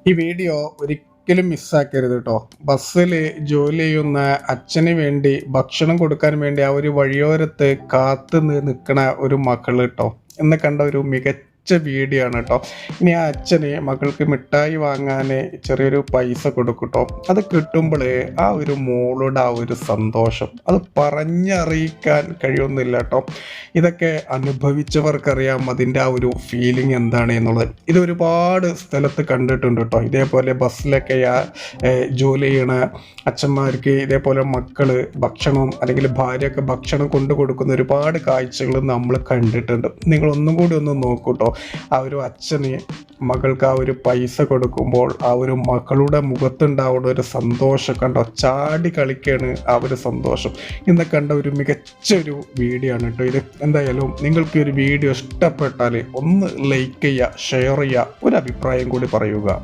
ഈ വീഡിയോ ഒരിക്കലും മിസ്സാക്കരുത് കേട്ടോ. ബസ്സിൽ ജോലി ചെയ്യുന്ന അച്ഛന് വേണ്ടി ഭക്ഷണം കൊടുക്കാൻ വേണ്ടി ആ ഒരു വഴിയോരത്ത് കാത്തു നിൽക്കണ ഒരു മകൾ കേട്ടോ എന്ന് കണ്ട ഒരു മികച്ച വീഡിയോ ആണ് കേട്ടോ. ഇനി ആ അച്ഛന് മകൾക്ക് മിഠായി വാങ്ങാൻ ചെറിയൊരു പൈസ കൊടുക്കും കേട്ടോ. അത് കിട്ടുമ്പോൾ ആ ഒരു മോളുടെ ആ ഒരു സന്തോഷം അത് പറഞ്ഞറിയിക്കാൻ കഴിയുന്നില്ല കേട്ടോ. ഇതൊക്കെ അനുഭവിച്ചവർക്കറിയാം അതിൻ്റെ ആ ഒരു ഫീലിംഗ് എന്താണ് എന്നുള്ളത്. ഇത് ഒരുപാട് സ്ഥലത്ത് കണ്ടിട്ടുണ്ട് കേട്ടോ. ഇതേപോലെ ബസ്സിലൊക്കെ ജോലി ചെയ്യണ അച്ഛന്മാർക്ക് ഇതേപോലെ മക്കള് ഭക്ഷണം അല്ലെങ്കിൽ ഭാര്യയൊക്കെ ഭക്ഷണം കൊണ്ടു കൊടുക്കുന്ന ഒരുപാട് കാഴ്ചകൾ നമ്മൾ കണ്ടിട്ടുണ്ട്. നിങ്ങളൊന്നും കൂടി ഒന്ന് നോക്കൂട്ടോ. ആ ഒരു അച്ഛന് മകൾക്ക് ആ ഒരു പൈസ കൊടുക്കുമ്പോൾ ആ ഒരു മകളുടെ മുഖത്തുണ്ടാവുന്ന ഒരു സന്തോഷം കണ്ടോ, ചാടി കളിക്കാണ് ആ ഒരു സന്തോഷം. ഇന്ന് കണ്ട ഒരു മികച്ച ഒരു വീഡിയോ ആണ് കേട്ടോ ഇത്. എന്തായാലും നിങ്ങൾക്ക് ഒരു വീഡിയോ ഇഷ്ടപ്പെട്ടാൽ ഒന്ന് ലൈക്ക് ചെയ്യുക, ഷെയർ ചെയ്യുക, ഒരു അഭിപ്രായം കൂടി പറയുക.